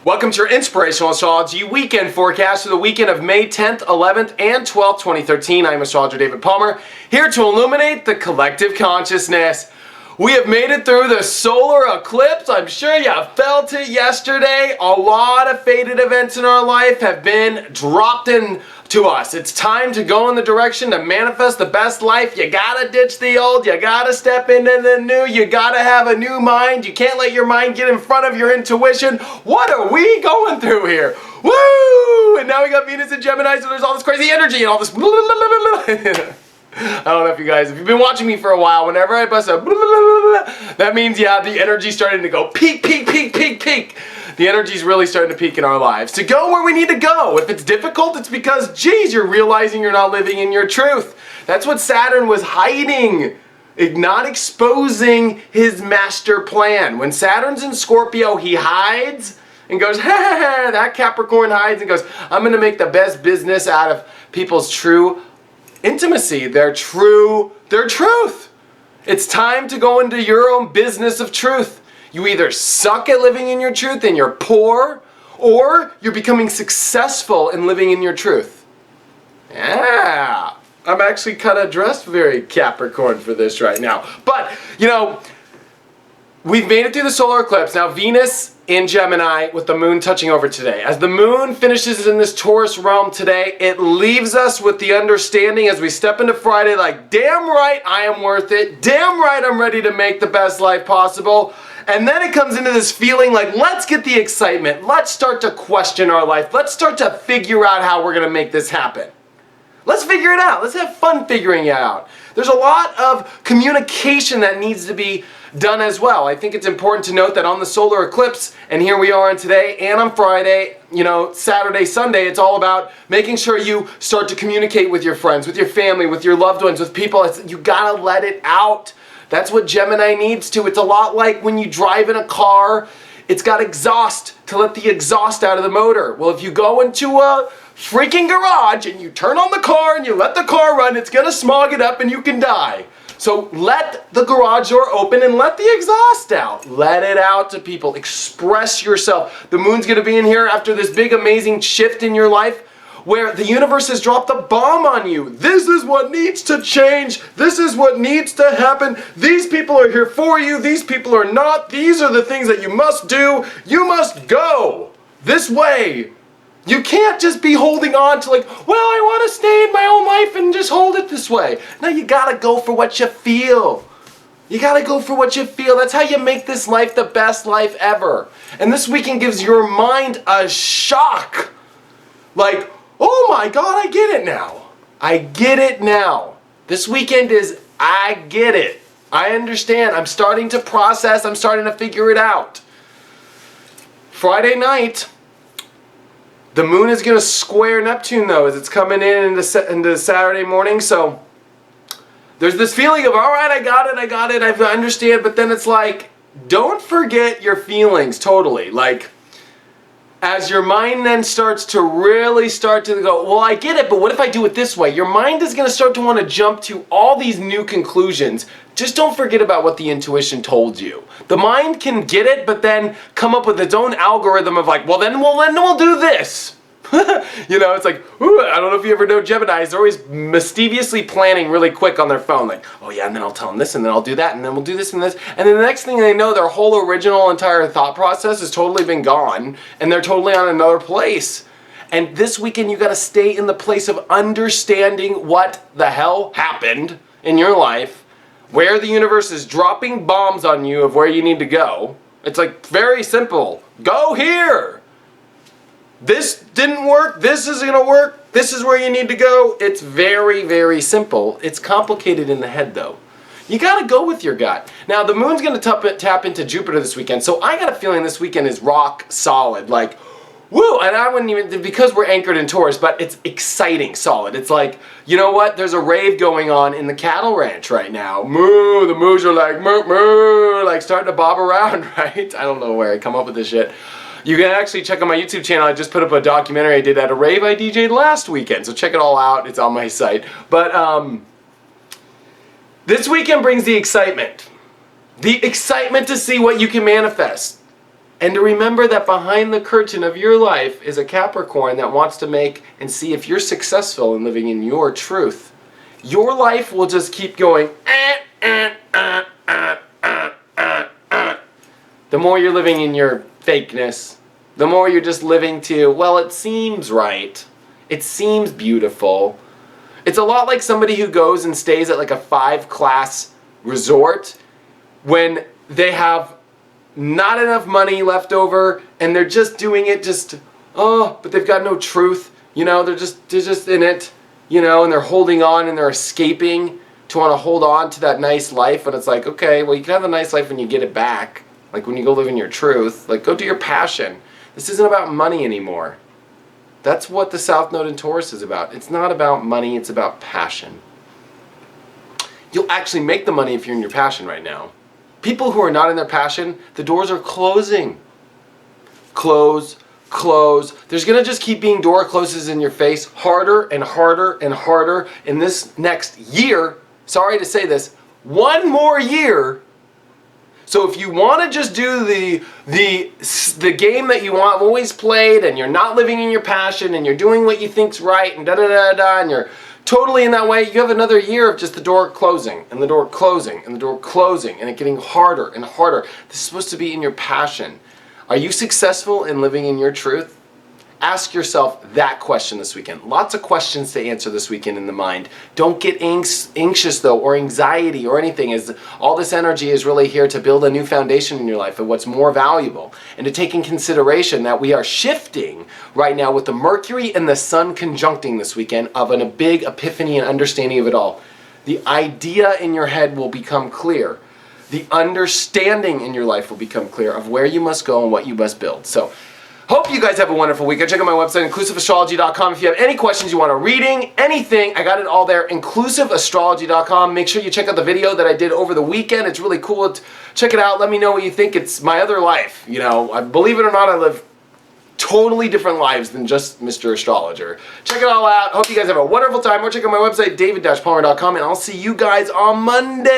Welcome to your Inspirational Astrology Weekend Forecast for the weekend of May 10th, 11th, and 12th, 2013. I'm astrologer David Palmer, here to illuminate the collective consciousness. We have made it through the solar eclipse. I'm sure you felt it yesterday. A lot of fated events in our life have been dropped in to us. It's time to go in the direction to manifest the best life. You gotta ditch the old, you gotta step into the new, you gotta have a new mind. You can't let your mind get in front of your intuition. What are we going through here? Woo! And now we got Venus and Gemini, so there's all this crazy energy and all this I don't know if you've been watching me for a while, whenever I bust a that means, yeah, the energy's starting to go peak, peak, peak, peak, peak. The energy's really starting to peak in our lives. To go where we need to go. If it's difficult, it's because, geez, you're realizing you're not living in your truth. That's what Saturn was hiding. Not exposing his master plan. When Saturn's in Scorpio, he hides and goes, ha ha ha. That Capricorn hides and goes, I'm going to make the best business out of people's true intimacy, their truth. It's time to go into your own business of truth. You either suck at living in your truth and you're poor, or you're becoming successful in living in your truth. Yeah, I'm actually kind of dressed very Capricorn for this right now. But, you know, we've made it through the solar eclipse. Now, Venus in Gemini with the moon touching over today. As the moon finishes in this Taurus realm today, it leaves us with the understanding as we step into Friday, like, damn right I am worth it. Damn right I'm ready to make the best life possible. And then it comes into this feeling like, let's get the excitement. Let's start to question our life. Let's start to figure out how we're going to make this happen. Let's figure it out. Let's have fun figuring it out. There's a lot of communication that needs to be done as well. I think it's important to note that on the solar eclipse, and here we are on today and on Friday, you know, Saturday, Sunday, it's all about making sure you start to communicate with your friends, with your family, with your loved ones, with people. You gotta let it out. That's what Gemini needs to. It's a lot like when you drive in a car, it's got exhaust to let the exhaust out of the motor. Well, if you go into a freaking garage and you turn on the car and you let the car run, it's gonna smog it up and you can die. So let the garage door open and let the exhaust out. Let it out to people. Express yourself. The moon's gonna be in here after this big amazing shift in your life where the universe has dropped a bomb on you. This is what needs to change. This is what needs to happen. These people are here for you. These people are not. These are the things that you must do. You must go this way. You can't just be holding on to like, well, I want to stay in my own life and just hold it this way. No, you gotta go for what you feel. You gotta go for what you feel. That's how you make this life the best life ever. And this weekend gives your mind a shock. Like, oh my God, I get it now. I get it now. This weekend is, I get it. I understand. I'm starting to process. I'm starting to figure it out. Friday night, the moon is going to square Neptune though as it's coming in into Saturday morning. So there's this feeling of, all right, I got it, I understand. But then it's like, don't forget your feelings totally. Like, as your mind then starts to really start to go, well, I get it, but what if I do it this way? Your mind is going to start to want to jump to all these new conclusions. Just don't forget about what the intuition told you. The mind can get it, but then come up with its own algorithm of like, well, then we'll do this. You know, it's like, ooh, I don't know if you ever know Geminis, they're always mischievously planning really quick on their phone. Like, oh yeah, and then I'll tell them this, and then I'll do that, and then we'll do this and this. And then the next thing they know, their whole original entire thought process has totally been gone, and they're totally on another place. And this weekend, you gotta stay in the place of understanding what the hell happened in your life, where the universe is dropping bombs on you of where you need to go. It's like very simple. Go here. This didn't work, this isn't gonna work, this is where you need to go. It's very, very simple. It's complicated in the head though. You gotta go with your gut. Now the moon's gonna tap into Jupiter this weekend, so I got a feeling this weekend is rock solid. Like, woo, and I wouldn't even, because we're anchored in Taurus, but it's exciting solid. It's like, you know what, there's a rave going on in the cattle ranch right now. Moo, the moos are like, moo, moo, like starting to bob around, right? I don't know where I come up with this shit. You can actually check on my YouTube channel. I just put up a documentary I did at a rave I DJ'd last weekend. So check it all out. It's on my site. But this weekend brings the excitement. The excitement to see what you can manifest. And to remember that behind the curtain of your life is a Capricorn that wants to make and see if you're successful in living in your truth. Your life will just keep going. The more you're living in your fakeness, the more you're just living to, well, it seems right. It seems beautiful. It's a lot like somebody who goes and stays at like a 5-class resort when they have not enough money left over and they're just doing it but they've got no truth. You know, they're just in it, you know, and they're holding on and they're escaping to want to hold on to that nice life. And it's like, okay, well, you can have a nice life when you get it back. Like when you go live in your truth, like go do your passion. This isn't about money anymore. That's what the South Node in Taurus is about. It's not about money, it's about passion. You'll actually make the money if you're in your passion right now. People who are not in their passion, the doors are closing. Close, close. There's going to just keep being door closes in your face harder and harder and harder in this next year. Sorry to say this, one more year. So if you want to just do the game that you want always played and you're not living in your passion and you're doing what you think's right and da-da-da-da and you're totally in that way, you have another year of just the door closing and the door closing and the door closing and it getting harder and harder. This is supposed to be in your passion. Are you successful in living in your truth? Ask yourself that question this weekend. Lots of questions to answer this weekend in the mind. Don't get anxious though, or anxiety or anything, as all this energy is really here to build a new foundation in your life of what's more valuable, and to take in consideration that we are shifting right now with the Mercury and the Sun conjuncting this weekend of a big epiphany and understanding of it all. The idea in your head will become clear. The understanding in your life will become clear of where you must go and what you must build. So, hope you guys have a wonderful week. Check out my website, inclusiveiastrology.com. If you have any questions, you want a reading, anything, I got it all there, inclusiveiastrology.com. Make sure you check out the video that I did over the weekend. It's really cool. Check it out. Let me know what you think. It's my other life. You know, believe it or not, I live totally different lives than just Mr. Astrologer. Check it all out. Hope you guys have a wonderful time. Or check out my website, david-palmer.com, and I'll see you guys on Monday.